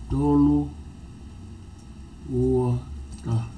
tolu, ua, taha.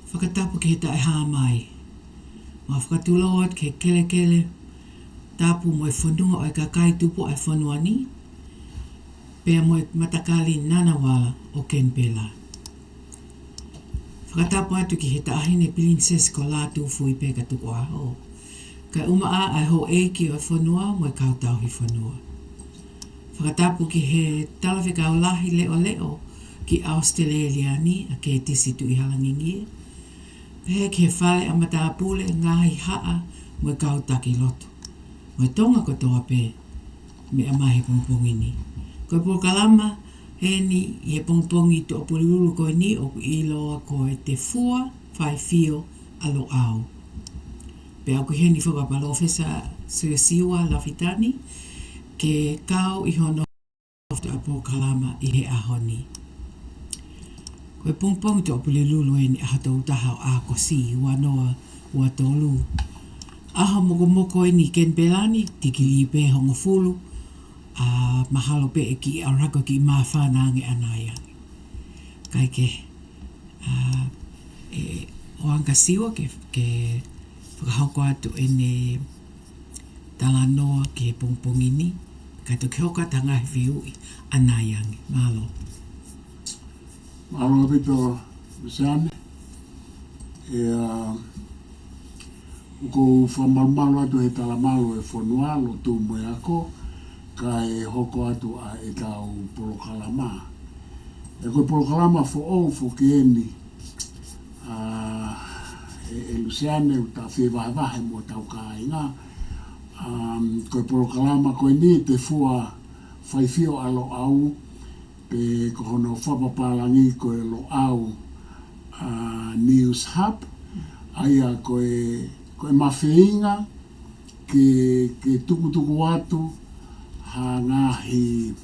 Whakatapu ke he tae hā mai. Mā whakatuloat ke kele tapu mo e whanua o e kakai tupu ai whanua ni. Pea mo e matakali nanawala o Ken Pela. Whakatapu atu ki he taahine princess ko lātu fui pe ka tuku aho. Kai umaa ai ho eiki o whanua mo e kautau hi whanua. Whakatapu ki he talawhika o lahi leo ki Australia ni a ke tisi tu i halangingie. Pehe ke whale a mataapule ngahi haa mo e kautaki loto. Mo e tonga ko toa pe me a mahi pongpongi ni. Ko e Polokalama he ni i e pongpongi to o pulirulu koe ni o ku iloa ko e Tefuafaifio alo au. Pe au ku he ni whakapalofesa Siosiua Lafitani ke kau i hono to a Polokalama i he aho ni. Koe pongpong to opule lulu e ni aha tau taha o a kosi ua noa ua tolu. Aha moko e ni Ken Pelani tiki li pe hongo fulu a mahalo pe e ki a rako ki maa whanange anayangi. Kai ke o anka siwa ke whakahauko atu e ne tala noa ke pongpongi ni kai to ke hoka tanga hiwi anayangi. MALO. MALO pito Luseane ko whamalumalo atu he tala malo e whanua lo tū moe ako ka e hoko atu a e tau Polokalama. E koe Polokalama fo ke eni e Luseane u ta whiwahe mo tau ka inga. Koe Polokalama koe ni Tefuafaifio alo au pe ko hono whapapalangi ko e lo au News Hub aia ko e mawheinga ke tuku atu ha ngahi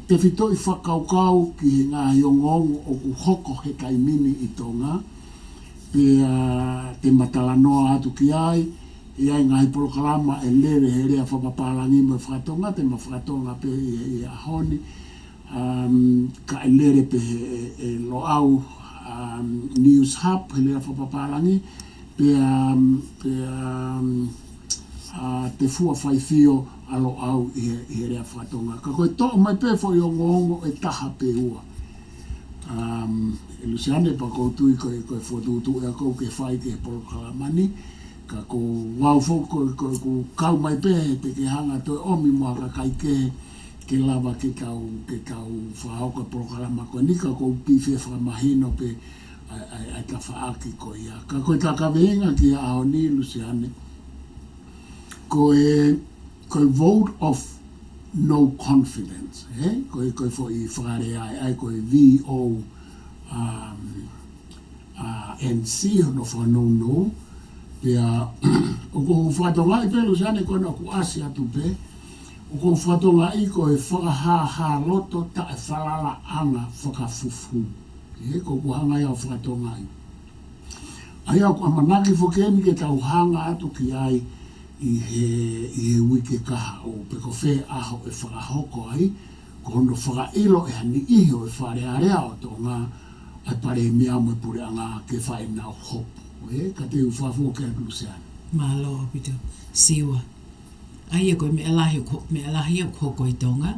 te whito i whakaukau ki ngahi o ngongo o ku hoko he kaimini i Tonga pe te matalanoa atu ki ai i ai ngahi Polokalama e lere he rea whapapalangi me whakatonga te ma whakatonga pe i ahoni ka e lere pe e lo au News Hub he lera whapapalangi pe Tefuafaifio alo au i rea whakatonga ka koe to mai pe fo i o ngongo e taha pe ua e Luseane pa koutu i koe whotutu e a kou ke whai ke Polokalama ni ka ko wau foko ko kau mai pe te ke hanga to omi mo ka kai ke lava ke kau whao ka Polokalama ko ni ka ko pife fra mahino pe ai ka whaaki ko ia ka koe takawenga ki a honi Luseane ko vote of no confidence ko fo i whare ai ko VoNC NC no whanau pia o ko whatonga i pe Luseane kona ku asi atu pe o ko whatonga i ko e Fakahaha Loto ta e whalala anga Fakafufu ko ku hanga ia whatonga i ai au amanaki whokeni ke tau hanga atu ki ai i he wike kaha o pe ko whē aho e whakahoko ai ko hono whakailo e hani iho e wharearea o tonga ai pare mea mo pure anga ke whae nau hopo ka te uwhawho ke Luseane. MALO pito. Siwa. Aia koe me alahi au hoko i Tonga.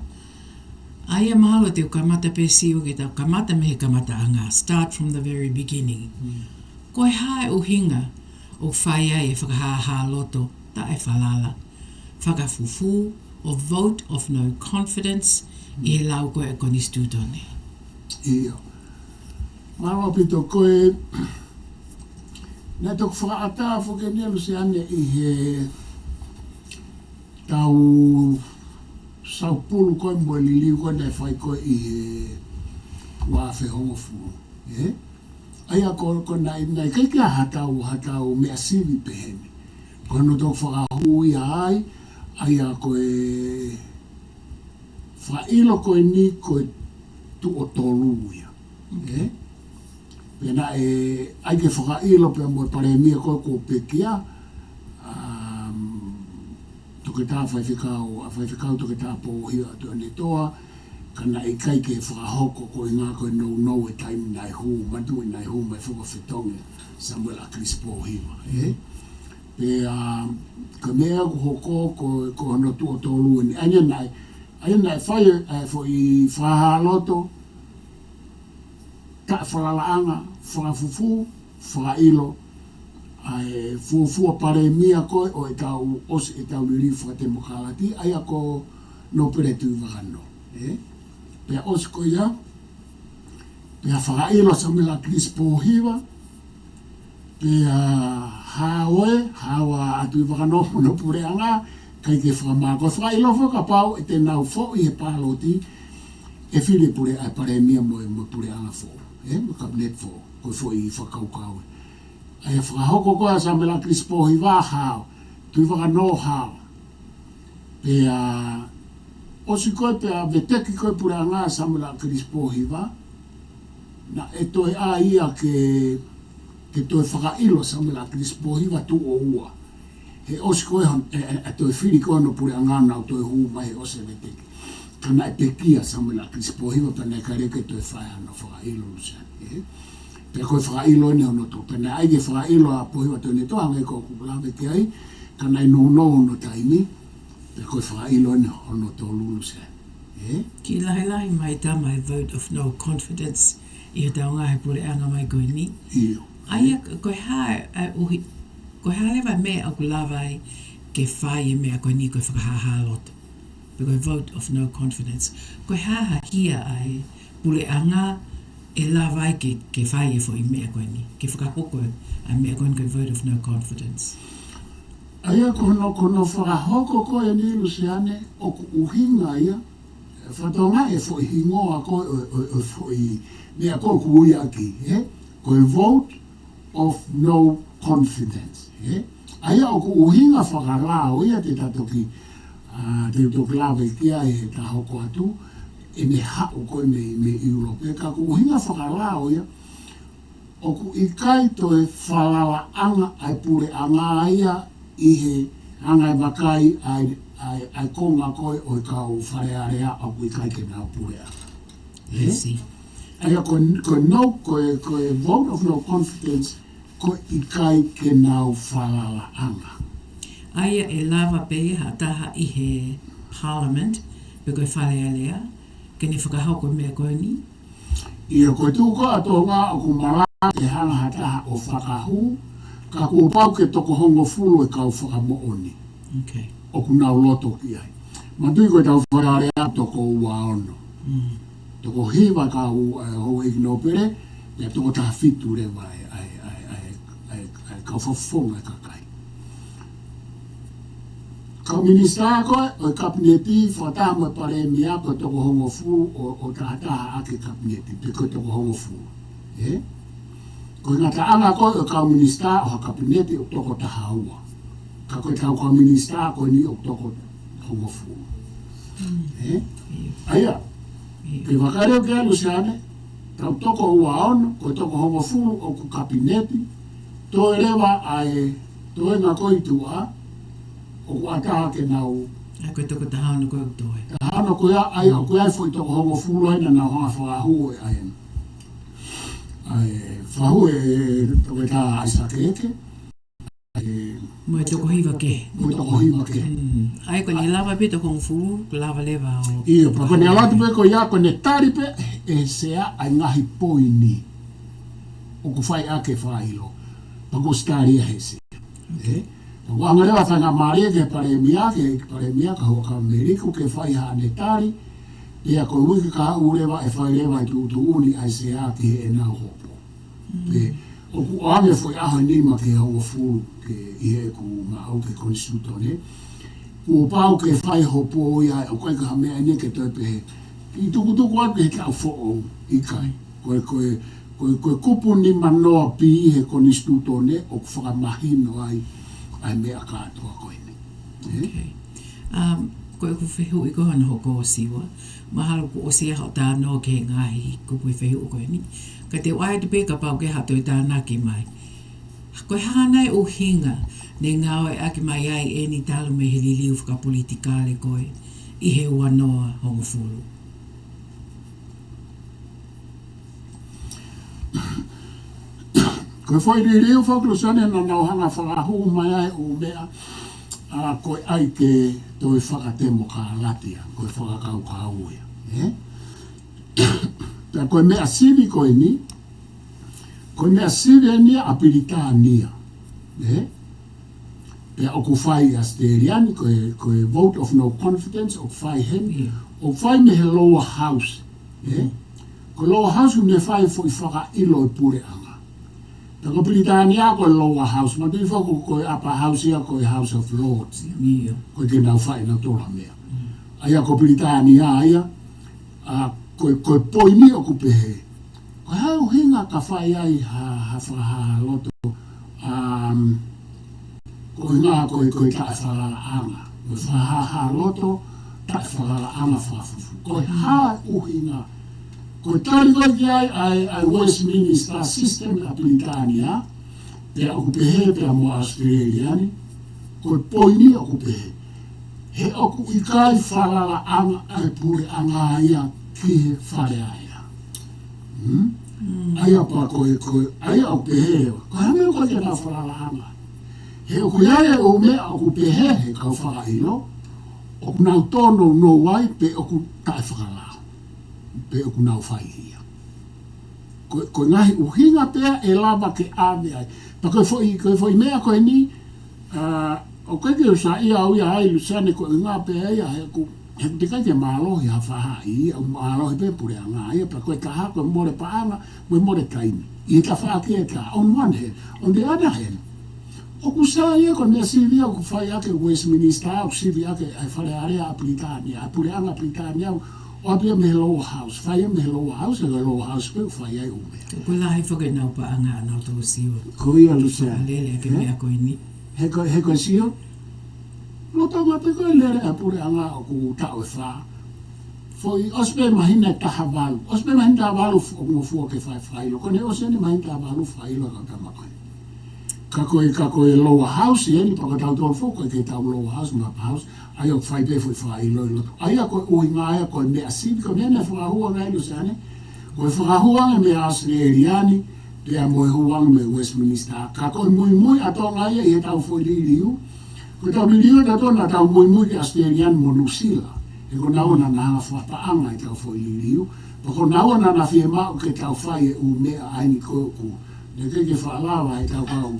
Aia mahalo te kamata pe siwa ke tau kamata me he kamata anga. Start from the very beginning. Koe hae uhinga o whai ai e Fakahaha Loto ta e whalala. Fakafufu o vote of no confidence i he lau koe e koni stutone. Ia. Maro pito koe na tok whakaata whakenia Luseane i he tau saupulu koe mo liliu koe nei whai koe i he wawhe hongofu. Aia ko nai kaikia hatau mea sivi pehene. Ko no tok whakahui ai, aia koe whailo koe ni koe tu o toluia. Pena ai ke whakailo pe mo pare mia koe ko pekia toke tā whaiwhikau toke tā pōhia atu ane toa kana e kai ke whakahoko ko i ngā koe no e taimi nai hū matu i nai hū mai whakawhitonge Samuel a Chris pōhiwa pe ka mea ko hoko ko hono tu o tōlu ni aia nai whai fo i Fakahaha Loto ta whalalaanga, whakafufu, whakailo, ai fuafua pare mia koe o e tau os e tau liri whakatemokalati, aia ko no peretu wakano. Pea os ko ia, pea whakailo Samuel a Chris pōhiwa, pea hawa atu i wakano no pureanga, kai ke whakamako. Whakailo whakapau e te nau fo i he pāloti, e while pure ai pare mia mo pureanga fo. Mo kabinet fo ko fo i whakaukau ai whakahoko koa Samuel a Chris pōhiwa hao tui whakano hao pea osi koe pea veteki koe pure a ngā Samuel a Chris pōhiwa na e toi a ia ke toi whakailo Samuel a Chris pōhiwa tu o ua he osi koe e toi whiri koe no pure a ngā nau toi hū mai he osi veteki kana e pekia Samuel a Chris pōhiwa pena e kareke toi whae ana whakailo Luseane. Pea koe whakailo ni hono tō. Pena aige whakailo a pōhiwa tōne tō hangai ko kupulawe ki ai, kana i no hono taimi, pea koe whakailo ni hono tō Luseane. Ki lahi mai tā mai vote of no confidence i he tau ngahe pure anga mai koe ni. Iyo. Aia koe hae lewa mea au kulawai ke whae mea koe ni koe Fakahaha Loto. Koe vote of no confidence. Koe haha hia ai pule anga e la vai ke whae e fo i mea koe ni. Ke whakahoko a mea koe koe vote of no confidence. Aia kono whakahoko koe ni Luseane o ku uhinga ia. Whatonga e fo i hingoa koe o fo i mea koe ku ui aki. Koe vote of no confidence. Aia o ku uhinga whakarao ia te tatoki te utoklawe kia e ta hoko atu e me hao koe me Europe ka ku hinga whakalao ia o ku ikai to e whalala anga ai pure anga ia i he anga e makai ai konga koe o i kau wharearea au ku ikai ke nao pure anga aia koe no koe vote of no confidence koe ikai ke nao whalala anga Aia e lava pe ha taha i he parliament pe koe whale alea ke ne whakahoko mea koe ni. Ia koe tūko a tōnga o ku mara te hanga ha taha o whakahu ka ku pau ke toko hongo fulu e kau whakamooni. Okay. O ku nau loto ki ai. Matui koe tau wharearea toko ua ono. Toko hiwa ka hou igno pere ia toko taha fitu rewa ai kau whafonga kakai. Ka minister koe o kabineti whataha mo pare mea ko toko hongo fu o tahataha ake kabineti pe ko toko hongo fu. Ko ngata anga ko ka minista o kabinete o toko tahaua. Ka ko ka minista ko ni o toko homofu. Aya. Ke vakare ke Luseane. Ka toko uaon ko toko homofu o ku kabinete. To elewa ai to nga ko itua o ku ata ke nau. Ako toko tahano ko toe. Tahano ko ya ai ko ai foi toko homofu lo ina na ha fa hu ai. Fahu toke ta isakeke. Mo toko hiva ke. Mo toko hiva ke. Ai ko ni lava pe toko fulu, lava leva o. Iyo, pa ko ni ala pe ko ya ko ne tari pe sea ai ngahi poini. O ku fai ake failo. Pa ko stari hese. Ko angare wa fanga mari ke pare mia ka ho ka Ameriko ke fai ha ne tari. Ia ko wiki ka urewa e fai lewa tu uni ai sea ke e na ho. O ku ame foi aho nima ke o fu ke ie ku ma au ke konstitutore ku pau ke fai hopo ia o kai ka me ane ke te pe i tu ku ke ka fo i kai ko kupu ni mano pi he konstitutore o ku fa mahino ai me aka to ko ni ko ku fehu i ko hana hoko siwa mahalo ku o sia hota no ke ngai ku fehu ko ni ka te wai te pe ka pau ke hato i tāna ki mai. Koe hānai o hinga ne ngāwe aki mai ai e ni talu me he liliu whaka politikale koe i he wanoa hongofuru. Koe foi liliu whaklusane na nauhanga whakahu mai ai o mea koe ai ke toi whakatemo ka latia, koe whakakau ka auia. Ta koe mea siri koe ni, koe mea siri ni Abilitania. Pea o ku fai Asteriani, koe vote of no confidence, o fai hen, o fai me he lower house. Ko lower house me fai fo i whaka ilo i pure anga. Ta ko Abilitania koe lower house, ma tui whako koe upper house ia koe House of Lords. Koe ke nau fai na tola mea. Aia ko Abilitania aia, koe poini o kupehe. Koe hau hinga ka whai ai ha Fakahaha Loto. Koe ngā koe tae whakalaanga. Koe Fakahaha Loto, tae whakalaanga Fakafufu. Koe haa uhinga. Koe tari koe ki ai Westminster System Abilitania. Pea o kupehe pea mo Australiani. Koe poini o kupehe. He oku ikai whakalaanga ai pure anga ia ki whare aia. Aia pa koe, aia o pehe. Koe hame koe te na whakalaanga. He oku iaia o mea oku pehe he kau whakailo. Oku nau tono no wai pe oku tae whakalao. Pe oku nau whaihia. Koe ngahi uhinga pea e lava ke ame ai. Pa koe foi mea koe ni, o koe ke usa ia au ia ai Luseane koe ngā pea ia he ku he te kai te MALO ha whaha i, au MALO he pepure a ngā ia, pa koe kaha koe more paanga, koe more taimi. I ka wha ke ka, on one hand, on the other hand, o ku sa ia koe mea sivi au ku whai ake Westminster, au sivi ake ai whare area Abilitania, ai pure anga Abilitania, o apia me lower house, whai me lower house, e lower house koe whai ai umea. Koe lahi whake nau paanga nau tau siwa. Koe ia Luseane. Lele ake mea koe ni. He koe sio? Loto mape koe lere a pure anga o ku tau e wha. Foi ospe mahina taha walu. Ospe mahina taha walu o fua ke whai whailo. Kone osene mahina taha walu whailo ka tama koe. Ka koe lower house ieni, paka tau tol fo koe ke tau lower house, mapa house. Ai o whai pe foi whailo i loto. Ai a koe uhinga ai a koe mea sivi, koe mea whakahua ngai Luseane. Koe whakahua me Australiani, pea moe huang me Westminster. Ka koe mui atonga ai e tau foi liliu. Ko tau liliu na tona tau mui ke Australian mo Nusila. E ko naona na hanga whapaanga i tau foi liliu. Pa ko naona na fie mao ke tau whai e u mea aini ko ku. Ne ke whaalawa e tau kau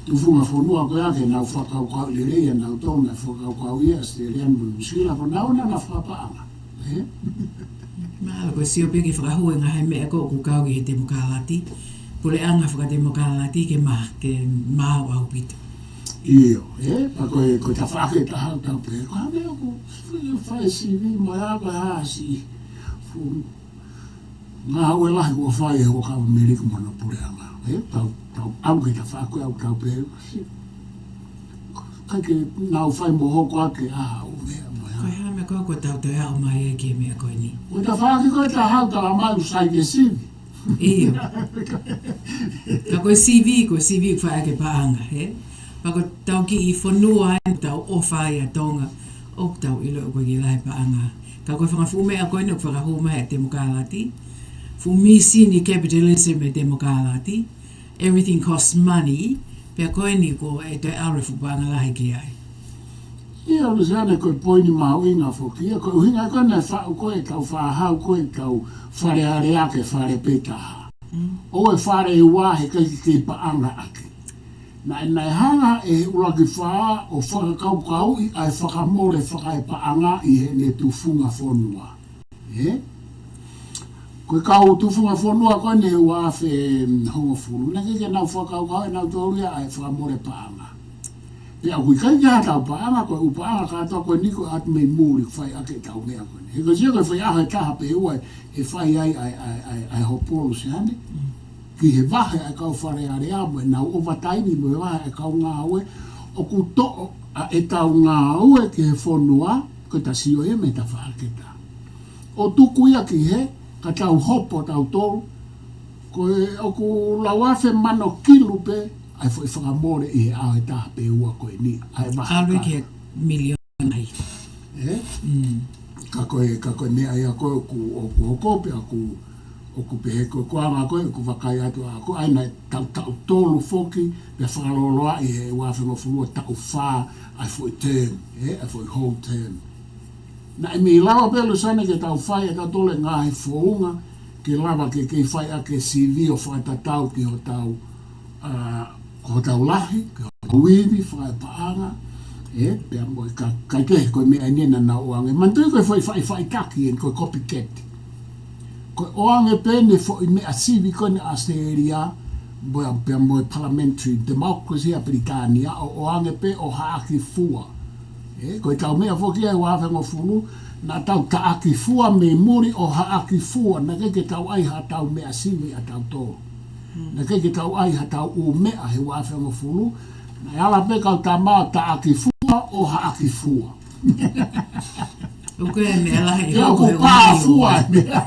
tufunga whanua ko ake nau whakau kau lireia nau tona whakau kau i Australian mo Nusila. Ko naona na whapaanga. Mahalo ko sio peki whakahua ngā he mea ko ku kau ki he te mokalati. Pule anga whakate mokalati ke maho au pito. Iyo, pa koe ta whake ta hau tau pe, ko hame oku whai sivi, mai aga haasi, ngā ue lahi kua whai e hoa kawa miriku mana pureanga. Tau au ki ta whaku au tau pēru. Kai ke nau whai mo hoko ake aha o mea mai. Koe hā me koe tau te au mai e ke mea koe ni. Koe ta whaki koe ta hau ta mai usai ke sivi. Iyo. Ka koe CV whai ake paanga, he? Pako tau ki I whanua e tau o whai a Tonga, o tau ilo koe ki lai paanga. Ka koe whangafu mea koe nuk whakahu mai e te mokalati. Fu misi ni capitalism e te mokalati. Everything costs money. Pea koe ni ko e te arefu paanga lahi ki ai. Ia Luseane koe poini mau inga whoki. Ia koe uhinga koe nei whau koe tau whahau koe tau whareare ake whare petaha. O e whare I wahe kai ki paanga ake. Nei hanga e ulaki whaa o whakakaukau I ai whakamore whakae paanga I he ne tufunga whonua. Koe kau tufunga whonua koe ne ua whe hongo furu. Neke ke nau whakaukau e nau tōria ai whakamore paanga. Ia kui kai kia tau paanga koe upaanga katoa koe niko atu mei muri whai ake tau mea koe. He koe sia koe whai aha taha pe ua e whai ai hopolo Luseane. Ki he wahe ai kau whare are amo e nau overtime mo e wahe ai kau ngā ue. O ku to'o a e tau ngā ue ki he whonua koe ta sio e me ta whaaketa. O tuku ia ki he ka tau hopo tau tolu. Koe o ku lauafe mano kilu pe ai foi whakamore I he au e taha pe ua koe ni. Alwe ke milion ai. Ka koe mea ia koe o ku hokope a ku o ku pehe koe koanga koe, ku wakai atu a koe, aina tau tolu foki, pe whakaloloa I he wawhenga whulua tau whaa, ai foi term, ai foi whole term. Na mi lawa pe Luseane ke tau whai e tau tole ngā he whounga, ke lawa ke whai a ke CV o whaitatau ki ho tau lahi, ki ho tau wiwi, whai paanga, pe amoi kai kehe koe mea nena na oange. Mantui koe whai taki en koe copycat. Ko oange pene fo I mea sivi kone Australia, boia pe mo parliamentary democracy a Britania, o oange pe o haaki fua. Ko tau mea fo kia wa whengo fulu, na tau taaki fua me muri o haaki fua, na ke tau ai ha tau mea sivi a tau tō. Na ke tau ai ha tau o mea he wa whengo fulu, na ala pe kau ta maa taaki fua o haaki fua. Uke me alahi Ia ko paa fua mea.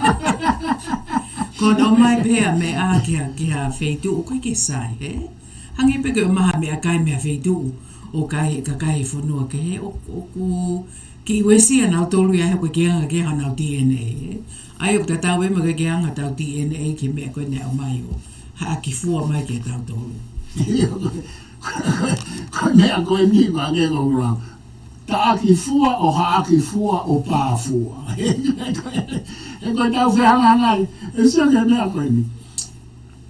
Ko no mai pea me a kia feitu o kai ke sai, he? Hangi pe ke o maha me a kai mea feitu o kai kakai whanua ke he o ku ki wesi a nau tolu ia he koe ke anga ke hanau DNA, he? Ai o ta tau e ma ke anga tau DNA ki mea koe ne au mai o haa ki fua mai ke tau tolu. Koe mea koe ni kwa nge kongurau. Taaki fua o haaki fua o paa fua. E koe tau whianga ngai. E sia ke mea koe ni.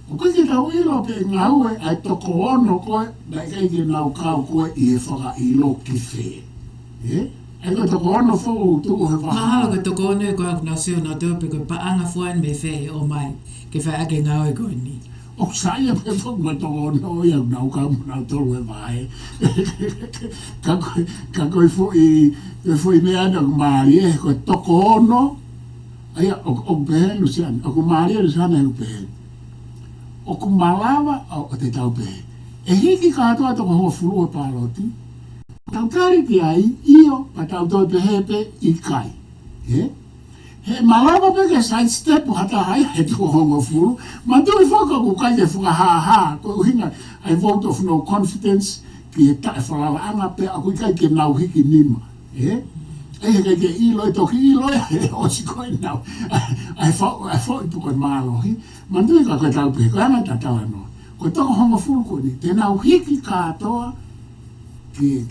O koe ki tau ilo pe ngā ue ai toko ono koe na kei ki nau kau koe I he whaka ilo ki whee. E koe toko ono fo o tuku he whaka. Mahalo ke toko ono e koe aku nau seo nau teo pe koe paanga fuan me whee o mai ke whai ake ngā ue koe ni. O saia pe fo me toko ono ia nau kau nau tolu e mai. Ka koe fo I mea na kumari e koe toko ono. Aia o pehe Luseane, o kumari e Luseane e pehe. O kumalawa o te tau pehe. E hiki katoa toko hoa fulu e paloti. Tau tari ki ai, io, pa tau toi pehe pe I kai. He malawa pe ke side step hata hai he toko hongo fulu. Ma tui whaka ku kai ke Fakahaha, koe uhinga, I vote of no confidence, ki he tae whalala anga pe a kui kai ke nau hiki nima. E he ke ilo e toki ilo e o si koe nau. Ai fo I puko MALO hi. Mandui ka koe tau pehe, koe anga tatawa no. Koe toko hongo fulu koe ni, te nau hiki katoa ke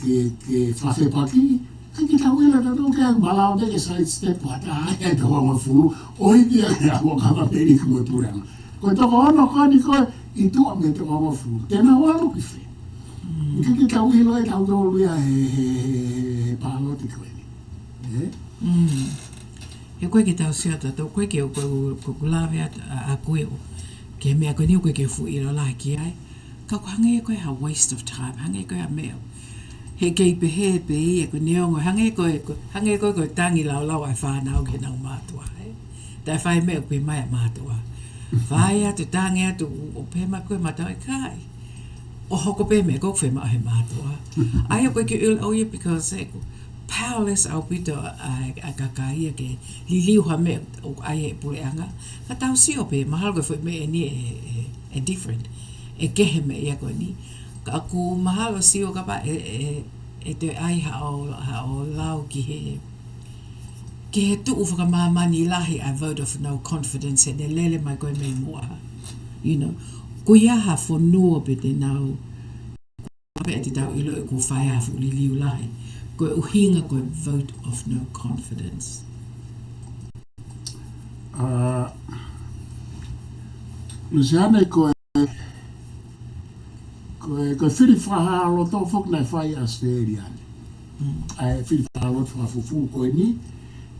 whawhepaki, ki tau ila tato ke ang malao te ke side step hata hai e toko hongo fulu, o hiki a ke ako kama peri kue puranga. Koe toko ono koe ni koe, I tua me toko hongo fulu, te nau alu ki whi. Ki tau ilo e tau tolu ia he paloti koe. He koe ke tau seo tato, koe ke o koe lawe a koe o ke mea koe ni o koe ke fu ilo la ki ai. Ka ko hange koe ha waste of time, hange koe ha meo. He kei pehe pe I e koe neongo, hange koe tangi lau ai whanau ke nau mātua. Tai whai mea koe mai a mātua. Whai atu tānge atu o pēma koe mātua e kai. O hoko pē mea kok whai maa he mātua. Ai o koe ki ul oia because powerless au pito a kakaia ke liliu ha mea o ai e puleanga. Ka tau si o pē, mahal koe whai mea ni e different. E kehe mea ia koe ni. Ka aku mahal o si o kapa e te ai ha o lau ki he tu whakamāmani lahi I vote of no confidence e ne lele mai koe mei mua. You know, ko iaha whanua pe te nau pe e te tau ilo e ko whai hafu li liu lahi. Koe uhinga koe vote of no confidence. Luseane koe whiri Fakahaha Loto whok nei whai Australia. Ai whiri Fakahaha Loto Fakafufu koe ni.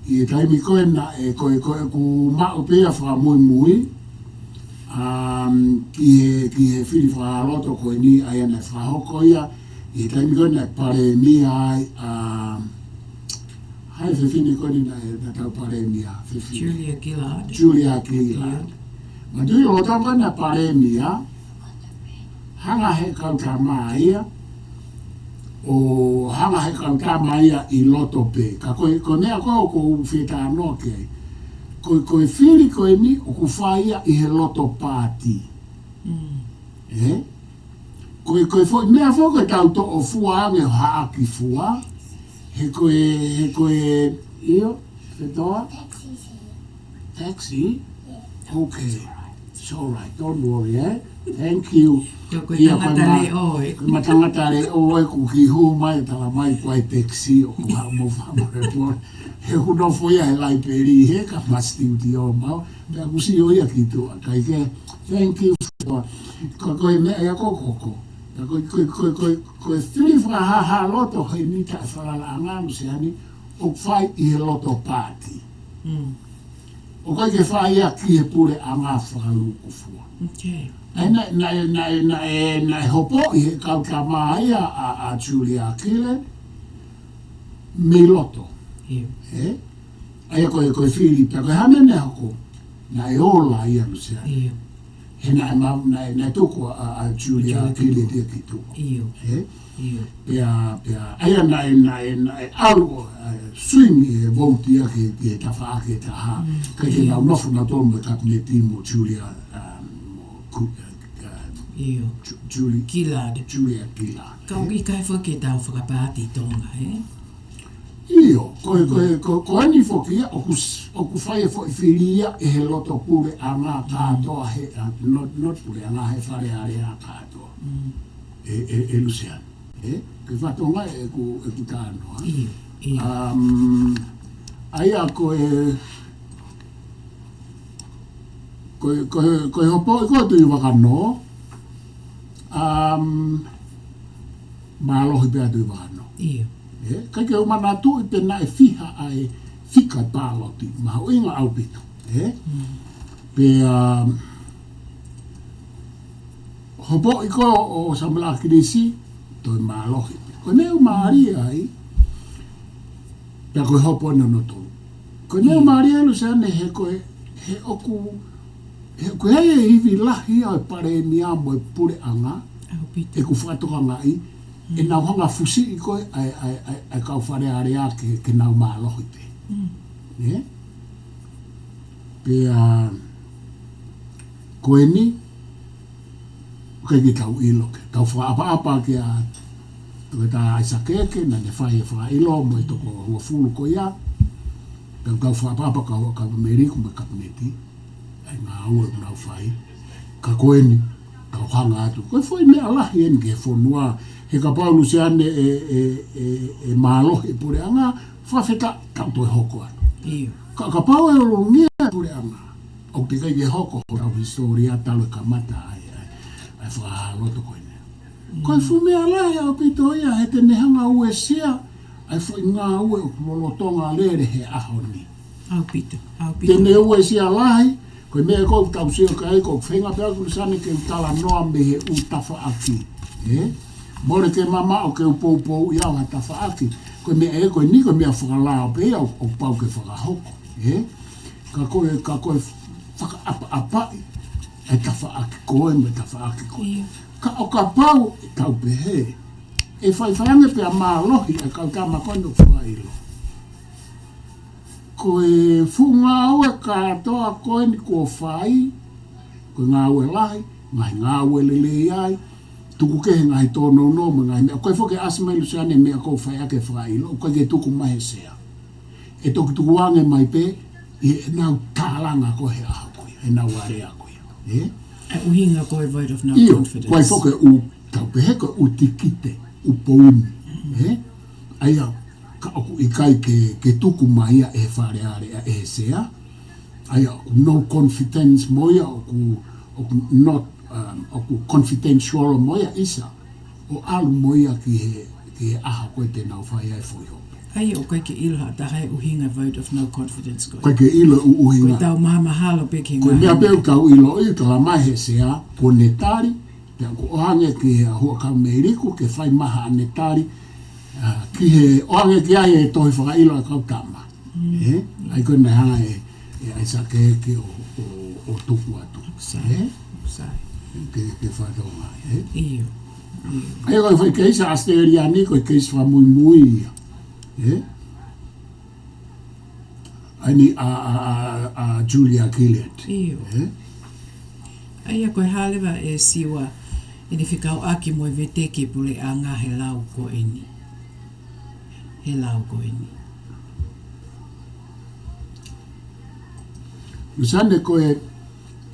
I taimi koe na e koe ku mao pea whakamui ki he whiri Fakahaha Loto koe ni ai ana whahoko ia. I taimi koe na pare mi ai hai whiwhini koe ni na tau pare mi a Julia Gillard. Ma tui o tau na pare mi a hanga he kautama ia o hanga he kautama ia I loto pe. Ka koe mea koe o ko whita anō ke. Koe whiri koe ni o ku whaia I he loto party. Koe mea whoko tau to o fua me haaki fua. He koe io, whetoa? Taxi? Okay. It's all right. Don't worry, eh? Thank you. Koe tangata le oe. Koe tangata le oe ku ki hu mai tala mai koe taxi o ku hao mo whamare po. He huno foia he lai peri he ka masti uti o mau. Pea kusi o ia ki tua. Kai ke, thank you. Koe mea ia koko. Koe whiri Fakahaha Loto hei ni ta whakalanga Luseane o whai I he loto party. O koe ke whai a ki he pure a ngā whakaluku fua. Okay. Na hopo I he kautama ia a Julia Gillard me loto. Aia koe whiri pia koe hame ne hoko na e ola ia Luseane. He na tuku a Julia Gillard ia ki tuku. Pea aia na e alu swing e vote ia ke tawhaake ta ha. Kai ke nau nofu na tonu me kabineti mo Julia Gillard. Kau I kai whake tau whakapāti Tonga, Io, ko ani foki ia o ku whai e whiri ia e he loto pure a ngā kātoa he, not pure a ngā he whare are a kātoa. E Luseane. Ke whatonga e ku tānoa. Aia koe hopo I koe tui wakano. Mālohi pēr tui wakano. Kai ke umana tu I pena e whiha ai whika pāloti. Maha uinga au pito. Pea hopo I koe o samala kirisi toi mālohi. Koe neu maari ai pea koe hopo ina no tolu. Koe neu maari ai Luseane he koe he oku koe hei e hivi lahi au pare ni amo e pure anga e ku whatoka ngai e nau hanga fusi I koe ai kau whare are a ke nau mālohi te. Pea koe ni koe ki tau ilo ke. Tau whaapa ke a koe ta aisa keke na ne whai e wha ilo mo I toko hua fulu ko ia. Pea kau whaapa kau meriku me kabineti. Ai ngā ua nau whai. Ka koe ni kau hanga atu. Koe whai mea lahi en ke whonua. He ka pau Luseane e mālohi pure anga, whawheta tau toi hoko atu. Ka pau e rongia pure anga. O te kai ke hoko hora historia talo ka mata ai Fakahaha Loto koe nea. Koe whumea lahi au pito ia he te nehanga ue sia, ai whai ngā ue o Tonga lere he aho ni. Au pito. Te ne ue sia lahi, koe mea kou tau sio ka eiko, whenga pēr Luseane ke utala noa me he utafa aki. More ke mama o ke upou ia o hatafa aki. Koe mea e koe ni koe mea whakalao pe o pau ke whakahoko. ka koe whakaapa e tawhaaki koe me tawhaaki koe. Ka o ka pau e tau pehe. E whaiwhange pe a mālohi e kau tama kono whailo. Koe whunga aue ka toa koe ni kua whai, koe ngā ue lahi, ngā ue lele ai, tuku kehe ngai tōno no me ngai mea. Koe whoke asmai Luseane mea kou whai ake whailo, koe ke tuku mahe sea. E toki tuku wange mai pe, e nau tālanga koe aha koe, e nau area koe. E uhinga koe vote of no confidence. Koe whoke u tau pehe koe u tikite, u pounu. Aia, ka oku i kai ke tuku mai e whare are e sea. Aia, no confidence moia, oku not, oku confidential moia isa. O alu moia ki he aha koe te nau whai ai fui hope. Ai o kai ke iloha takai uhinga vote of no confidence koe. Koe ke ilo uhinga. Koe tau mahamahalo peke ngā. Koe mea peu kau ilo i ka la mahe sea po netari. Pea ko ohange ki hua kau meiriku ke whai maha a netari. Ki he ohange ki ai e tohi whakailo a kau tama. Ai koe nei hanga e aisa ke o tuku atu. Sai. Ke whaitonga. Iyo. Ai koe whai keisa asteriani koe keisa wha mui ia. Ani a Julia Gillett. Iyo. Ai a koe halewa e siwa e ni whikau aki moe veteke pule a ngā he lau ko eni. He lau ko eni. Luseane koe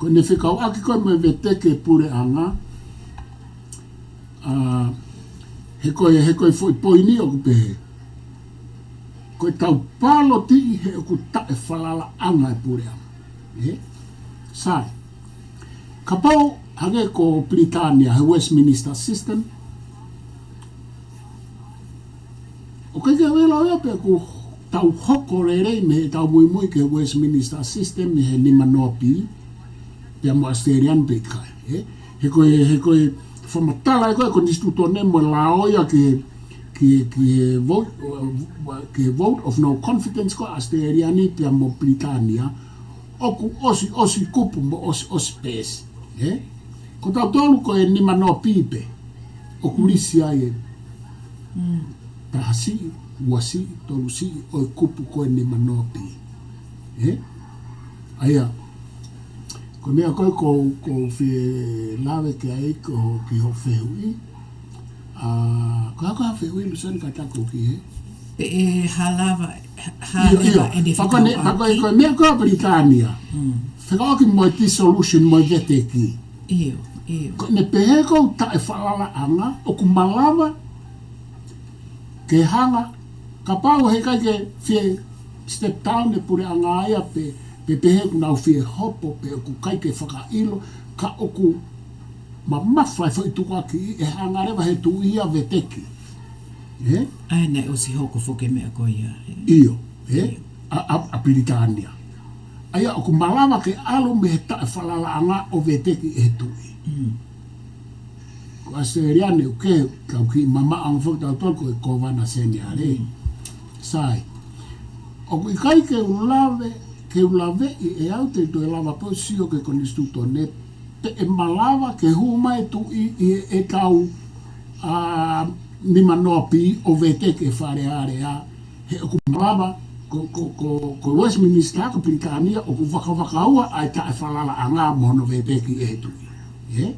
ni whikau aki koe moe veteke pule a ngā. He koe foi poini o kupehe. Koe tau palo ti he oku tae whalala anga e pure anga. Sai. Ka pau hage ko Britania, he Westminster system. O kai ke wela ea pe ku tau hoko rei me tau mui ke Westminster system ni he nima nopi pe mo asterian pe kai. He koe whamatala e koe ko nistuto ne mo laoia ki vote of no confidence ko asteriani pe mo Britania oku osi kupu mo osi pes ko tau tolu ko e nima no pipe oku lisi ai tahasi wasi tolusi o kupu ko e nima no pi aia ko mea koe ko fie lawe ke ai ko ki ho fehui ko hawhi ui Luseane ka tako ki he? Pe e halava e de whikau. Whakoi koe mea koe Britania. Whikau ki moe dissolution moe vete ki. Iyo. Ko ne pehe kou tae whalala anga, o ku malawa ke hanga, ka pau he kai ke fie step down e pure anga aia pe pehe ku nau fie hopo pe o ku kai ke whakailo, ka o ku mawhai whai tuka ki e hanga rewa he tu ia veteki. Ai nei o si hoko whoke mea ko ia. Iyo. A Britania. Aia o ku malawa ke alo me he tae whalala anga o veteki e tui. Ko asteriane o ke kau ki mama ang whak tau tolko e kowana seni are. Sai. O ku ikai ke ulave i e au te to e lava po sio ke konistuto ne te e malawa ke huma e tu e tau nima nopi o veteke whare are he o ku malawa ko Westminster ko Britania o ku whakawhakaua ai tae whalala anga mono veteke e tui.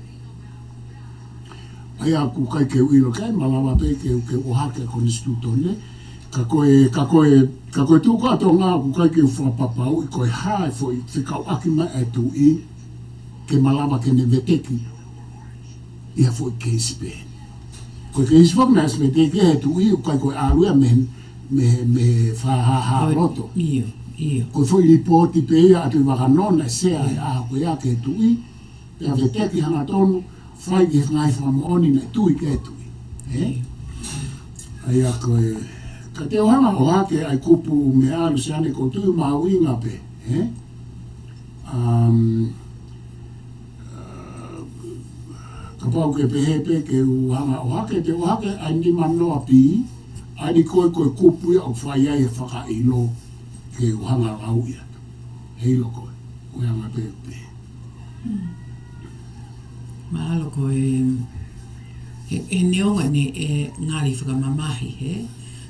Ai aku kai ke uilo kai malawa pe ke o hake konistuto ne ka koe tuko ato ngā ku kai ke whapapau i koe hae foi whikau aki mai e tui ke malawa ke ne veteki ia foi ke Spain. Koe ke iswak na veteki e tui u kai koe aluea me Fakahaha Loto. Iyo. Koe foi lipoti pe ia atu i wakanona sea e aha koe ake e tui pe a veteki hanga tonu whai ki ngai whamaoni na tui ke tui. Ai a koe ka te ohanga o hake ai kupu me a Luseane ko tui mauinga pe. Ka pau ke pehepe ke uhanga o hake te o hake ai ni manoa pi ai ni koe kupu ia o whai ai e whakailo ke uhanga lau ia. hei loko o anga pepe. Mahalo ko e neonga ni e ngari whakamamahi he.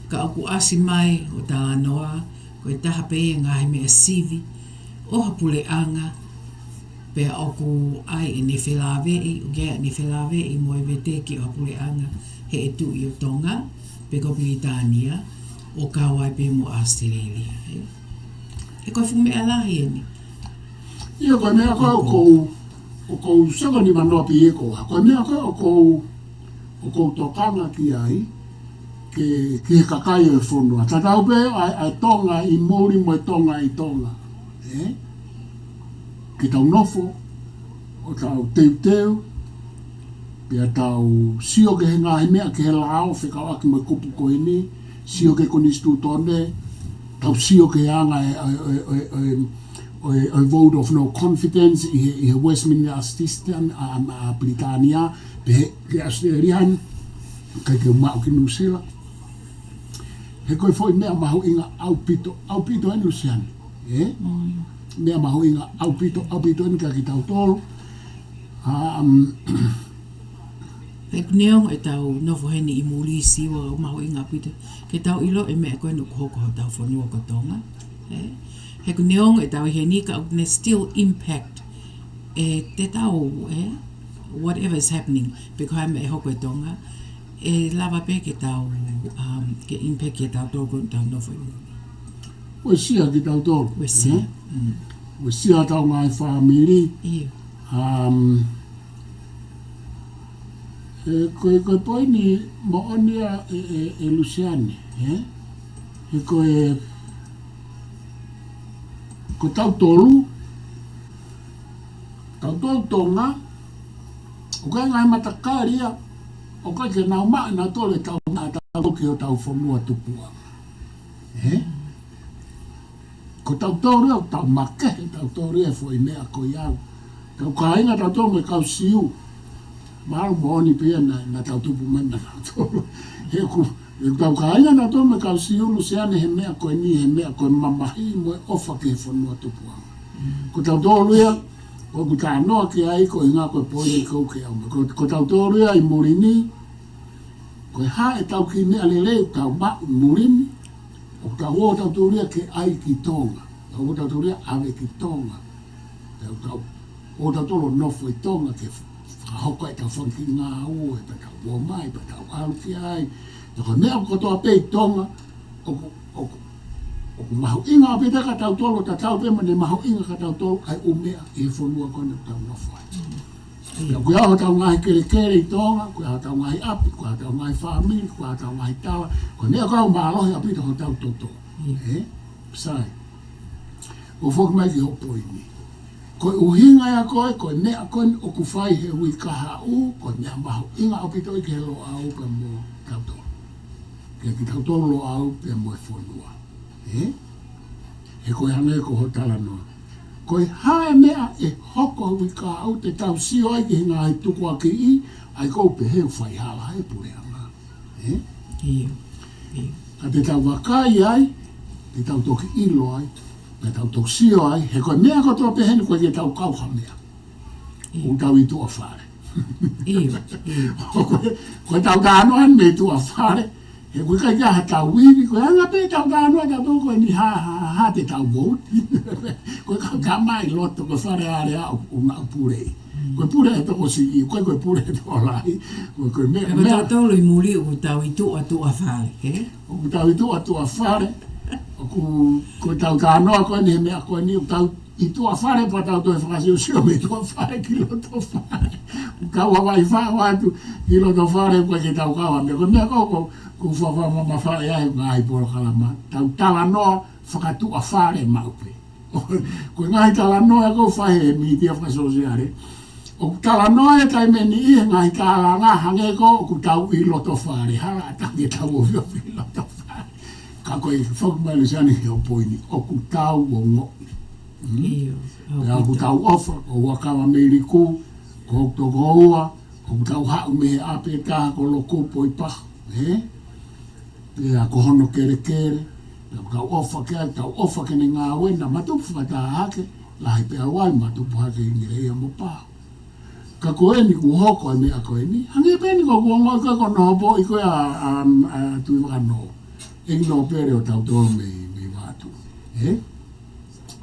Ka oku asi mai o tā noa, ko e taha pe e ngahi mea sivi, o hapule anga, pe oku ai e ne whelawei, o gea ne whelawei mo e vete ki o hapule anga, he e tu i o Tonga, pe ko Britania, o kawai pe mo Australia. E koe fume alahi e ni. Ia koe mea koe o kou sanga ni manoa pi e koa. Koe mea koe o kou tokanga ki ai, ke kakai e whonua. Tatau pe ai Tonga i Māori mo e Tonga i Tonga. Ki tau nofo, o tau teu, pia tau sio ke he ngahi mea ke he lao, whekau aki mo kupu koe ni, sio ke konistu tone, tau sio ke anga a vote of no confidence i he Westminster system a Britania, pe he Australian, kai ke umau ki New Zealand. He koe foi mea mahu inga au pito e Luseane. Mea mahu inga au pito e ka ki tau tolu. He kuneong e tau nofo heni i muri siwa o mahu inga pito. Ke tau ilo e mea koe no kuhoko ho tau whanua ko Tonga. He kuneong e tau heni ka ne still impact e te tau, whatever is happening, peko hai mea hoko e Tonga. E lava pe ke tau, ke impact ke tau toko tau nofo i muri. Ue sia ki tau tolu. Ue sia. Ue sia tau ngai whamiri. Iyo. Koe poini mo onia e Luseane. He koe tau tolu. Tau tolu Tonga. O kai ngai matakaria. O kai ke nau maa na tole tau maa tau ki o tau whanua tupua. Ko tau tōru au tau make, tau tōru e fo i mea ko iau. Tau kāinga tau tōru me kau siu. Maru mooni pia na tau tupu mena tau tōru. He ku, tau kāinga tau tōru me kau siu Luseane he mea koe ni, he mea koe mamahi mo e ofa ke he whanua tupua. Ko tau tōru ia, o ku tā noa ki ai ko inga koe poe kou ke au. Ko tau tōru ia i Morini, koe ha e tau ki mea leleu tau ma Morini. O tau o tau tōria ke ai ki Tonga. O tau tōria awe ki Tonga. O tau tōro nofo i Tonga ke whakahoko e tau whanki ngā o, e pa tau woma, e pa tau aluki ai. Toko mea ko toa pe i Tonga, o ku mahu inga a pitaka tau tōro ta tau pe mane mahu inga ka tau tōro ai umea i whanua kone tau nofo ai. Koe au tau ngahi kere i Tonga, koe au tau ngahi api, koe au tau ngahi whamiri, koe au tau ngahi tawa, koe nea koe au maalohi api tau tau toto. Sai. O whoki mai ki hopo ini. Koe uhinga ya koe nea koe o ku whai he hui kaha u, koe nea mahu inga api toi ke he lo au pe mo tau toro. Ke ki tau toro lo au pe mo e whanua. He koe hane ko ho tala noa. Koe hae mea e hoko hui ka au te tau sio ai ki hinga ai tuku a ki I, ai kou pe heu whai hala e pure anga. Iyo. Ka te tau wakai ai, te tau toki ilo ai, te tau toki sio ai, he koe mea kotoa pe heni koe ke tau kauha mea. O tau I tua whare. Iyo. Koe tau tāno an me tua whare, he koe kai kia ha tau wiri, koe anga pe tau tāno a tau koe ni ha te tau vouti. Koe ka mai loto koe whare are au o ngā purei. Koe pure e toko si I, koe pure e toko lai. Koe mea... Koe tau tolu I muri o tau I tua whare, he? O tau I tua whare, koe tau tānoa koe ni he mea koe ni, o tau I tua whare pa tau toi whakasiosio me tua whare ki loto whare. Kaua wai whāwatu ki loto whare koe ke tau kaua. Koe mea koko ku whawhamama whare ai ngāi Polokalama. Tau tala noa whakatua whare maupe. Koe ngai tala noa kou whahe e mitia whakasosiare. O tala noa e tai meni I ngai tala ngā hange ko o ku tau I loto whare. Hala tangi tau o whio I loto whare. Ka koe whakmai Luseane ki o poini. O ku tau o ngoi. Iyo. Pea ku tau ofa o wakawa meiri ku. Ko toko ua. O ku tau hau me ape taha ko lo kupo I paha. Pea ko hono kere kere. Kau ofa ke tau ofa ke ne ngā wena matupu whakatahake, lahi pe awai matupu hake ngire ia mo pāu. Ka koe ni ku hoko e mea koe ni, hangi pe ni ko kuongo koe ko noho i koe a tui waka no. Eki no pere o tau tō me wātu.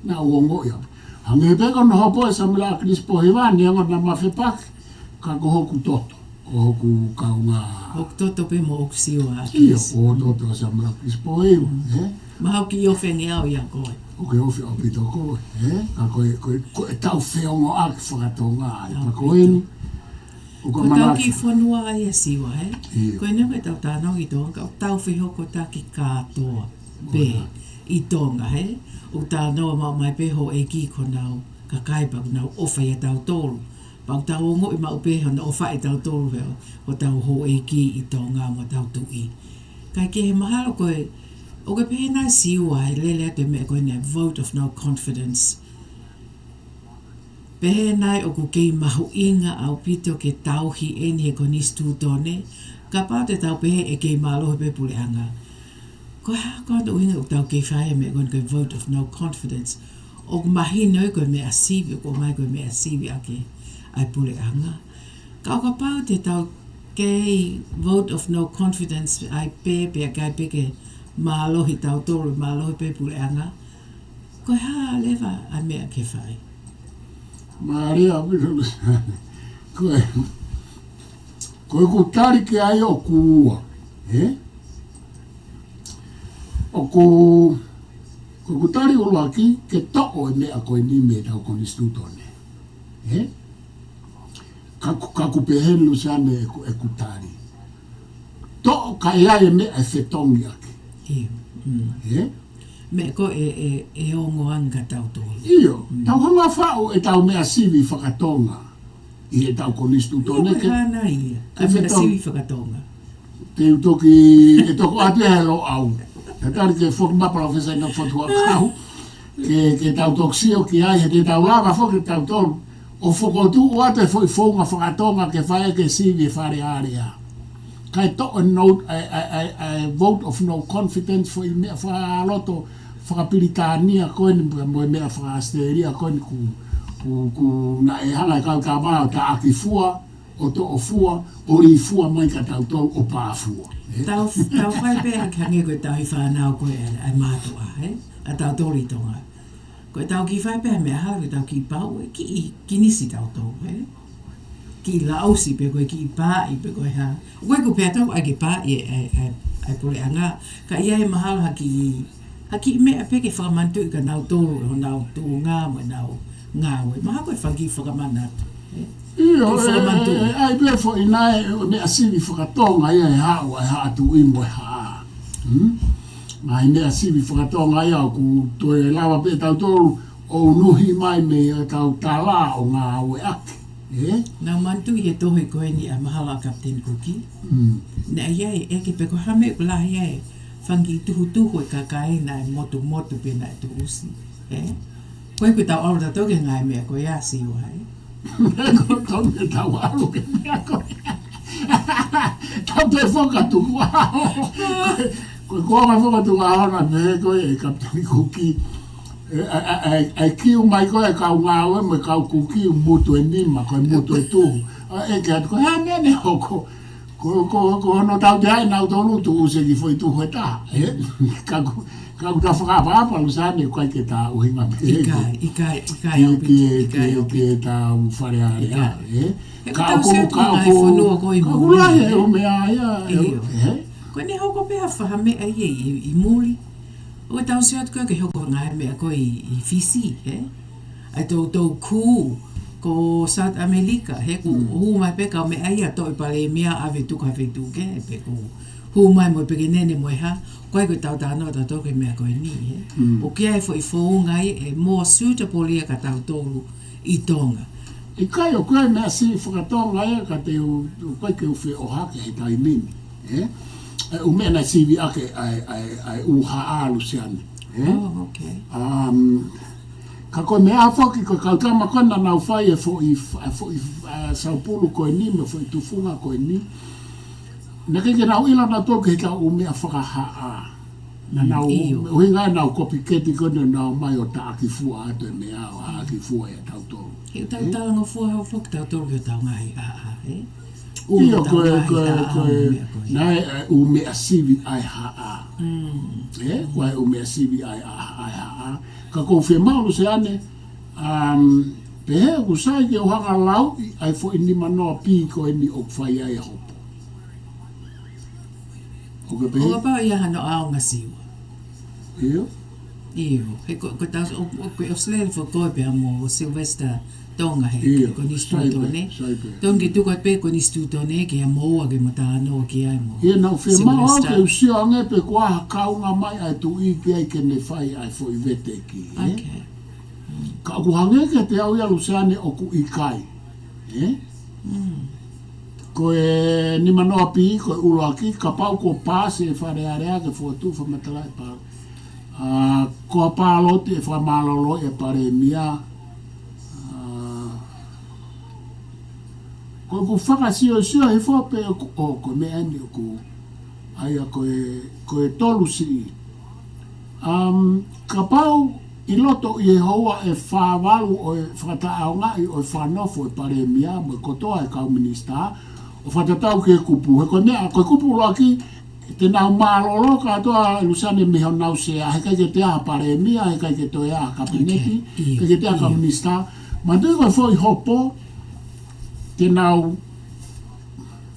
Na uongo ia. Hangi pe ko noho po e samila Krispo Hivani, ango na mawhepake, ka ko hoku toto. Ko hoku kaunga. Hoku toto pe mo hoku siwa. Iyo, ko toto a samila Krispo Hivani. Mahau ki ofe nge au ia koe. Oke ofe o pito koe. Ka koe tau whiongo aki whakatonga ai. Pa koe ni. Ko tau ki whanua ai a siwa, Koe neu e tau tānau i Tonga, o tau whiho ko tā ki kātoa, pe, i Tonga, O tānau mau mai pe ho e ki ko nau, ka kai pa nau ofa i a tau tōru. Pau tau ongo i mau pe ho na ofa i tau tōru heo, o tau ho e ki i Tonga mo tau tui. Kai ke he mahalo koe, o ke pēnā siwa e lele atu mea koe nea vote of no confidence. Pēnai o ku kei mahu inga au pito ke tauhi eni he konistu tone, ka pāu te tau pehe e kei mālohe pe puleanga. Ko hākona uinga o tau kei whaia mea koe vote of no confidence. O ku mahi nau koe mea sivi, o ko mai koe mea sivi ake ai puleanga. Ka o ka pāu te tau kei vote of no confidence ai pe a kai peke mālohi tau toro, mālohi pe puleanga. Ko hā lewa ai mea ke whai. Maria, koe ku tari ke ai o kuua, O ku tari o laki ke to'o e mea koe ni me tau konistu tone, Ka ku pehen Luseane e ku tari. To'o ka ia e mea e whetongi ake, Me ko e ongo anga tau tōru. Iyo, tau hanga whao e tau mea sivi whakatonga i e tau konistu tone. Iyo koe hana ia, ka mea sivi whakatonga. Te utoki, e toko atu e helo au. Te tari ke whakmapara o whesai na whatua kau, ke tau toksio ki ai, he te tau lava whoki tau tōru. O whakotu o atu e whaunga whakatonga ke whae ke sivi e whare area. Kai to a vote of no confidence for i mea Fakahaha Loto, whakapiritania koe ni mo mea whakasteria koe ni ku na e hanga i kau māo ta aki fua, o to o fua, o ri fua mai ka tau tau o pā fua. Tau whai pēha ki hange koe tau hi whanau koe ai mātua, a tau tori tonga. Koe tau ki whai pēha mea hala koe tau ki pau, ki nisi tau tau, Ki lausi pe koe ki pā i pe koe ha. Koe ku pēha tau ai ki pā i ai puleanga, ka ia e mahalo haki mea peke whakamantu i ka nau tōru, o nau tūngā mo nau ngāwe. Maha koe whaki whakamanatu. Iyo, ai pe fo inae mea sivi whakatonga ia e hao e haatu imo e haa. Ngai mea sivi whakatonga ia ku toe lawa pe tau tōru o nuhi mai me tau tālā o ngāwe ake. Nau mantu i e tohe koe ni a mahala Captain Cookie. Nea iai e ke peko hame o lahi e whangi tuhu e kakae na e motu pe na e tuusi. Koe koe tau aru tato ke ngai mea koe a siwa. Koe me tau aru ke mea koe. Tau te whakatuku ao. Koe koanga whakatuku ao na me koe e Captain Cookie. Ai kiu mai koe kau ngāwe me kau kukiu mutu e nima, koe mutu e tuhu. E ke atu koe, nene hoko. Ko hono tau te hai nau tonu tu use ki foi tuhu e tā. Kau ta whakapapa Luseane koe ke tā uhinga me. Ikai. Ke tā whare area. Kau ngai whanua koe mo. Kau lahe e o mea ia. Koe ne hoko pēha whahame ai i muri. O tau se atu koe ke hoko ngai mea koe i Fisi, Ai tau kū ko South America, ku hu mai pe ka me ai a toi pale mea ave tu ka fetu ke pe ku hu mai mo pe nene mo ha koe ko tau tano ta to ke mea koe ni, O ke ai fo i fo ngai e more suitable ia ka tau tolu i Tonga. I kai o koe mea si whakatonga ia ka te koe ke uwhi o hake he tai mini, umena sivi ake ai uha a Luseane. Oh, okay. Ka koe mea whoki koe kautama kona nau whai e fo i Saupulu koe ni, me fo i tufunga koe ni. Neke ke nau ila na toke he ka umea whakahaa. Na nau, uhinga nau kopiketi kono nau mai o ta akifua ato e mea o akifua e tau tolu. He tau talanga fua hau fok tau tolu ki o tau ngahi he? Ia nae umea sivi ai haa. Koe umea sivi ai haa. Ka kou whi mau Luseane, pehe kusai ke uhanga lau ai fo ini manoa pi ko ini okwhai ai hopo. O ka pao ia hano ao ngasiwa. Iyo? Iyo. He ko tau o slele fo koe pe amo Sylvester Tonga he ko ni stutone. Tongi tu ko pe ko ni stutone ke amo ke matano ke ai mo. Ia na whi mau au ke usio ange pe kua kaunga mai ai tu i ke ai ke ne whai ai fo i vete ki. Okay. Ka aku hange ke te au ia Luseane o ku i kai. Ko e ni manoa pi, ko e ulo aki, ka pau ko pāse e whare area ke fua tu wha matalai pāle. Ko a pāloti e wha malolo e pare mia. Ko ku whaka Siosiua he fua pe o ko me ani o ku aia ko e tolu si. Ka pau I loto I hoa e whāwalu o e whakatao ngai o e whanofo e pare mia mo e kotoa e kau minista o whatatau ke kupu. He koe mea, koe kupu loaki te nau malolo katoa Luseane miho nau sea he kai ke te aha pare mia, he kai ke toe aha kabineti, kai ke te aha kau minista. Ma tui koe fo I hopo te nau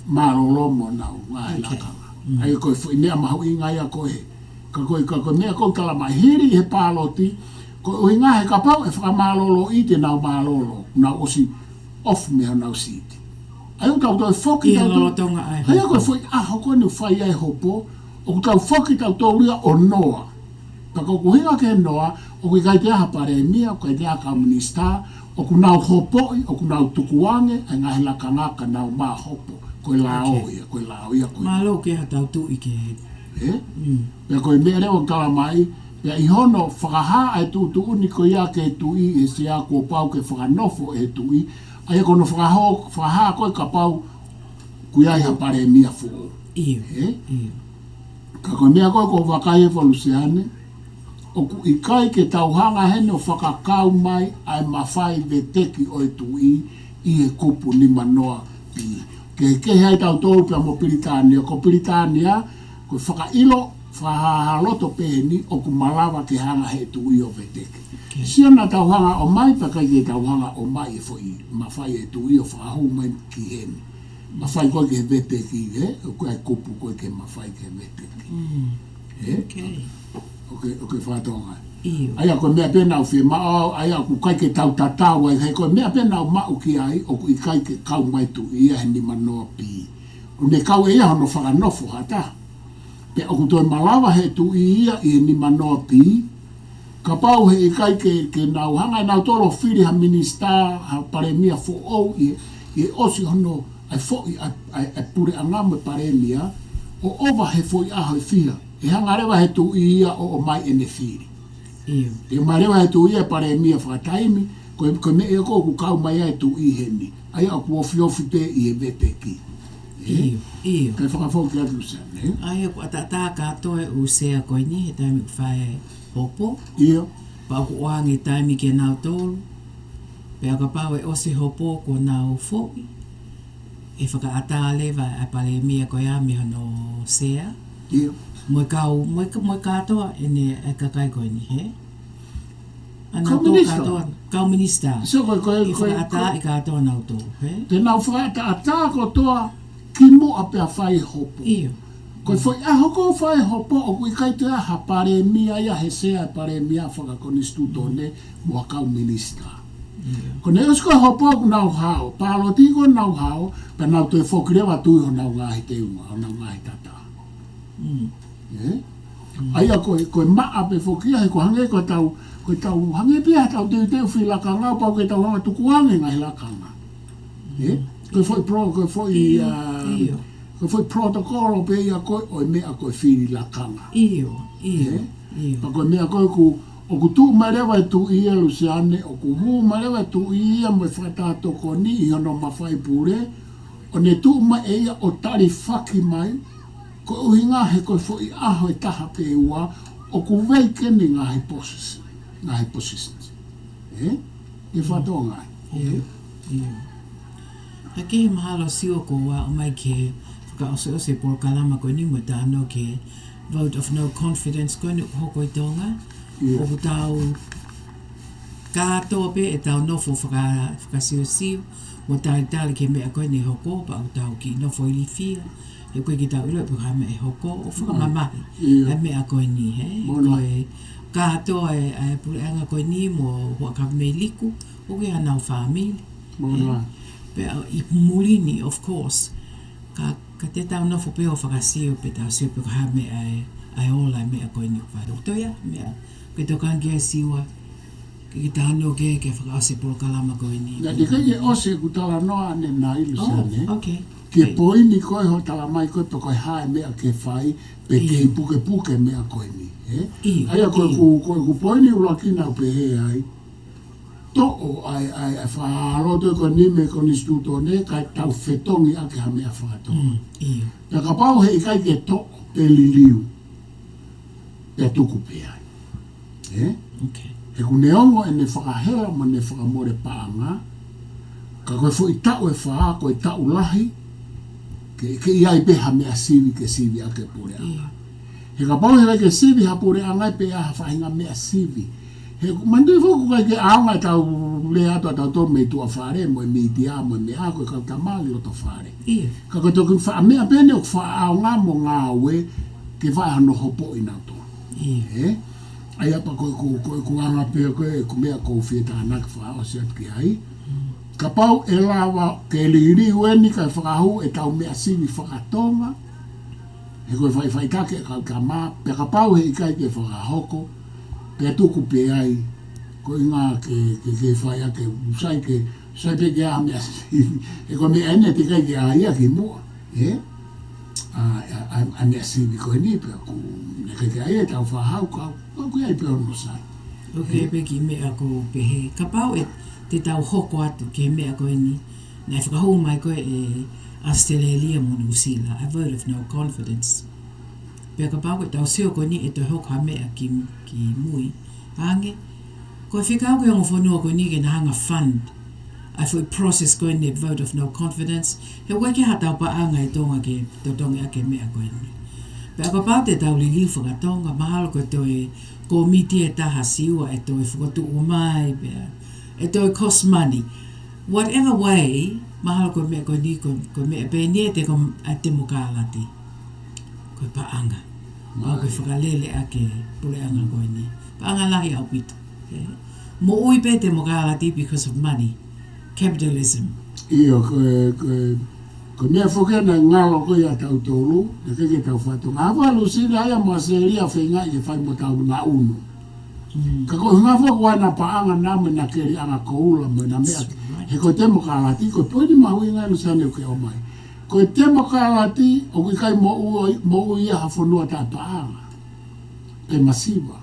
malolo mo nau ngai lakanga. Ai koe fo I mea mahu I ngai a koe. Ka koe mea koe kalama hiri he pāloti, ko uhinga he kapau e whakamalolo I te nau malolo, nau osi off mea nau siti. Ai o tau tau whoki tau tau, ai o koe whoi aho koe ni whai ai hopo, o ku tau whoki tau tau ria o noa. Ka ko kuhinga ke noa, o ku kai te aha pare mea, o kai te aha kamunista, o ku nau hopo, o ku nau tukuange, ai ngahe laka ngaka nau maa hopo, koe lao ia, koe lao ia. Malo ke ha tau tu I ke he. Pea koe mea reo kalamai, pea I hono whakaha ai tu uni ko ia ke tui e se a kua pau ke whakanofo e tui, ai kono whakaha koe ka pau kuia I hapare mia fo. Iyo. Ka koe mea koe ko wakai e Luseane, o ku I kai ke tauhanga hene o whakakau mai ai mawhai ve teki o e tui I e kupu ni manoa pi. Ke hei tau tōu pia mo Piritania, ko Piritania, ko whakailo Fakahaha Loto peheni o ku malawa ke hanga he tui o veteke. Sia na tauhanga o mai pa kai ke tauhanga o mai e foi mawhai e tui o whakahu mai ki heni. Mawhai koe ke veteke o koe kupu koe ke mawhai ke veteke. Ok whatonga. Aia koe mea pena o whemao, aia ku kai ke tau tatau ai, hei koe mea pena o mau ki ai, o ku I kai ke kau mai tu ia he ni manoa pi. O ne kau e ia hono whakanofo hata. Pe o ku toi malawa he tu ia I ni manoa pi, ka pau he I kai ke nau hanga nau tolo whiri ha minista, ha pare mia fo au I osi hono ai fo ai pure angame pare mia, o ova he fo I aho I whia. E hanga rewa he tu ia o mai ene whiri. E marewa he tu ia pare mia whakataimi, koe me e ko ku kau mai ai tu I heni. Ai a ku ofi te I e vete ki. Iyo. Kai whakafoki atu Luseane. Ai ko atata katoe u sea koe ni he taimi ku whae hopo. Iyo. Pa ku oangi taimi ke nau tolu. Pe aka pau e ose hopo ko nau fo'i. E whakaata lewa a pale mia koe a me hono sea. Iyo. Moe katoa ene e kakai koe ni he. Kau minista? Kau minista. So koe I whakaata I katoa nau tolu. Te nau whakaata ko toa kimo a pea whai hopo. Iyo. Koe whai ahoko whai hopo o kui kai te aha pare mia ia he sea pare mia whakakonistu tone mua kau minista. Ko ne usko hopo ku nau hao, palo tiko nau hao, pa nau te whokirewa tui ho nau ngahi te unga, o nau ngahi tata. Aia koe maa pe whokia he ko hange koe tau hange pia tau te uwhi lakanga, pau ke tau hanga tukuange ngahi lakanga. Koe foi protocolo pe ia koe o mea koe whiri lakanga. Iyo. Pa koe mea koe o ku tuu marewa e tu ia Luseane, o ku huu marewa e tu ia mo e whakatato koni I hono mawhai pure, o ne tuu ma e ia o tari whaki mai, Ko uhinga he ko fo I aho e taha pe ua o ku veike ni ngā hypothesis. E whatonga. Hake he mahalo sio ko wa o mai ke whakaose Polokalama koe ni mo tāno ke vote of no confidence koe ni hoko I Tonga. O ku tau kātoa pe e tau nofo whakasiosiu mo tali ke mea koe ni hoko pa o tau ki nofo I Lifia. E koe ki tau ilo e puka me e hoko o whakamamahi. E mea koe ni he. Koe kātoa e pureanga koe ni mo huaka me liku o ke anau whamili. Pea I mulini, of course, ka te tau nofo pe o whakasio pe tau sio pe kaha me ai ola mea koe ni whaero. Toia, mea, ke tokangi e siwa, ke tāno ke whakaose Polokalama koe ni. Nga di kai e ose ku tala noa ane nai Luseane. Okay. Ke poini koe ho tala mai koe pe koe hae mea ke whai, pe ke puke mea koe ni. Aia koe ku poini ula kina pe he ai, to'o ai Fakahaha Loto ko ni me ko ni stuto ne kai tau fetongi ake ha mea whakatonga. Na ka pau he kai ke to'o pe liliu pe tuku pe ai. He ku neongo e ne whakahela ma ne whakamore paanga ka koe fo I tau e whaa koe tau lahi ke iai pe ha mea sivi ke sivi ake pure anga. He ka pau he kai ke sivi ha pure anga pe a whahinga mea sivi. He mandui foku kai ke aonga tau le ato tau tō mei tua whare mo e mei tia mo e mei ako e kau tamali o tō whare. Ka koe tōku wha mea pene o wha aonga mo ngā ue ke wha hano hopo I nā tō. Ai apa koe ku anga pia koe ku mea kou Tuita-Nakao wha o siat ki ai. Ka pau e lawa ke liri ueni kai whakahu e tau mea sivi whakatonga. He koe whaitake e kau ka mā. Pea ka pau he ikai ke whakahoko. Pea tuku pe ai, ko inga ke whai ake, sai pe ke a mea sivi. E ko mea ene te kai ke a ia ki mua. A mea sivi ko ni pea ku, ne kai ke a ia tau whahau kau, ku ia I pea ono sai. Ok, pe ki mea ko pe he. Ka pau e te tau hoko atu ke mea ko ni. Nei whakahu mai koe e Australia mo New Zealand. A vote of no confidence. Pea ka pau e tau sio ko ni e te hoka mea ki mui. Hange, ko whikau koe ongo whanua ko ni ke na hanga fund. Ai fwoi process ko ni vote of no confidence. He weke ha tau pa anga I Tonga ke totongi ake mea ko ni. Pea ka pau te tau liliu whakatonga. Mahalo ko toi komiti e taha siua e toi whakatu umai. Pea e toi cost money. Whatever way, mahalo ko mea ko ni ko mea pe ni e te ko te mukalati. Koe paanga. Pau koe whakalele ake pule anga koe ni. Paanga lahi au pito. Mo ui pe te mokalati because of money. Capitalism. Iyo, koe mea whoke na ngalo koe a tau tolu, e keke tau whatunga. Hawa Luseane aia mua seria whenga I whai mo tau ngā unu. Ka koe hunga whoke wana paanga nāme na keri anga koula mo na mea. He koe te mokalati, koe poini mahui ngai Luseane uke o mai. Koe te mokalati, o kui kai mo ui a hawhanua tā paanga. Pe masiva.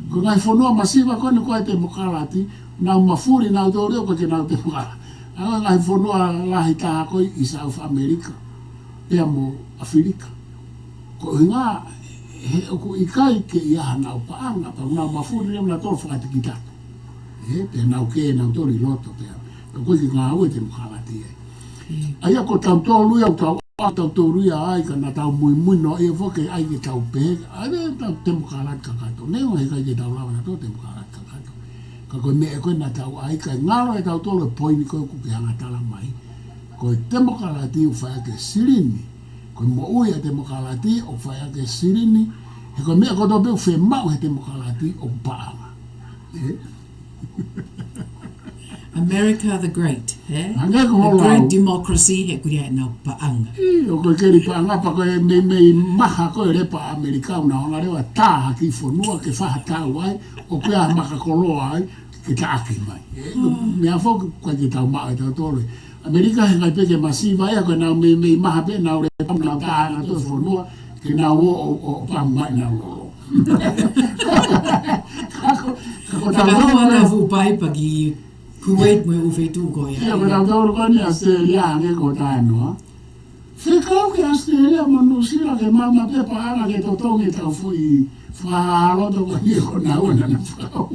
Ko ngai whanua masiva koe ni koe te mokalati, nau mafuri nau tōreo koe ke nau te mokalati. Anga ngai whanua lahi taha koe I South America, pea mo Afrika. Ko inga, he oku ikai ke iaha nau paanga, pa nau mafuri leo na tōru whakatiki tato. Pea nau ke nau tōri loto pea. Koe ki ngā ue te mokalati e. Aia ko tau tōru iau tau tōru ia ai ka na tau mui no e whoke ai ke tau pēk. Aia tau te mokalati kakato. Neo he kai ke tau lawa na tō te mokalati kakato. Ka koe mea koe na tau ai kai ngaro e tau tōru e poini koe ku ke hanga tala mai. Koe te mokalati u whai ake sirini. Koe mo ui a te mokalati o whai ake sirini. He koe mea koe tō peu whe mau he te mokalati o paanga. America the Great, The great democracy he kuria e nau paanga. O koe keri paanga pa koe mei maha koe repa Amerikau na honga rewa taha ki whanua ke whaha tau ai o koe a makakoloa ai ke taaki mai. Mea whoku koe ke tau maa e tau tōre. Amerika he kai peke masiva ea koe nau mei maha pe nau repa nau taha na tō whanua ke nau o pang mai nau lolo. Kakaua ka fupai pagi Kuwait mo ufeitu ko ya. Ia ko tau tōru koe ni Australia hange ko tānoa. Whikau ke Australia manu sila ke mama pepa hanga ke totongi tau fui Fakahaha Loto ko ni ko na una na whakau.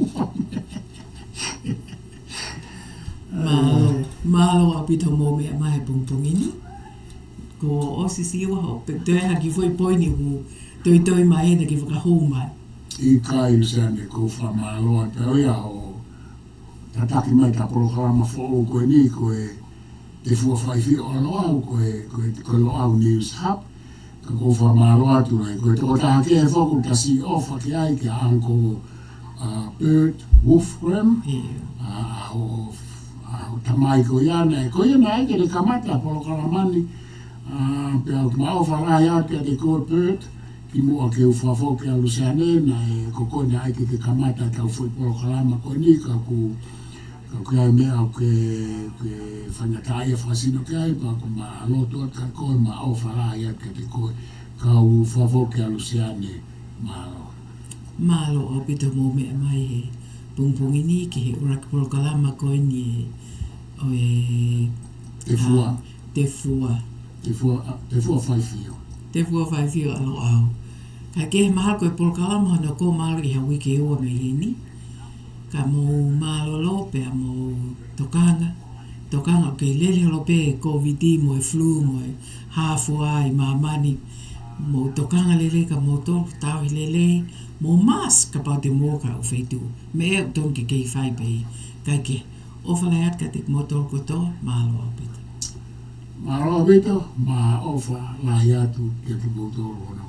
Malo a pito mo me mai pungpungini. Ko o Siosiua ho pe te haki foi poini hu toi mai na ki whakahu mai. I kai Luseane ko whamaloa te oia o tataki mai ta Polokalama fo koe ni koe Tefuafaifio aloau koe loau News Hub ka ko whamaloa tu nei koe toko taha ke whoku ta si ofa ki ai ke anko bird wolfram o tamai ko iana ko iana ai ke le kamata Polokalamani pe au maofa lai ate te koe bird ki mua ke ufafo ke a Luseane na e koko na ai ke kamata tau fui Polokalama ko ni ka ku ke ai mea o ke whangatai e whasino ke ai pa ko ma loto at ka koe ma ofa lai ate te koe ka ufafo ke a Luseane MALO. Malo o pito mo me mai he pungpungini ki he urak Polokalama koe ni o e Tefuafaifio. Tefuafaifio alo au. Ka ke mahal koe Polokalama hono ko malo i hawi ke ua me hini. Ka mo malo lope a mo tokanga o ke lele lope COVID mo e flu mo e hafua i mamani mo tokanga lele ka mo tolu tau i lele mo mas ka pau te moka o feitu. Me e ton ke kei whai pei. Ka ke ofalaiat ka te mo tolu koto malo au pita. MALO bito ma ofa la yatu ke ki botoro na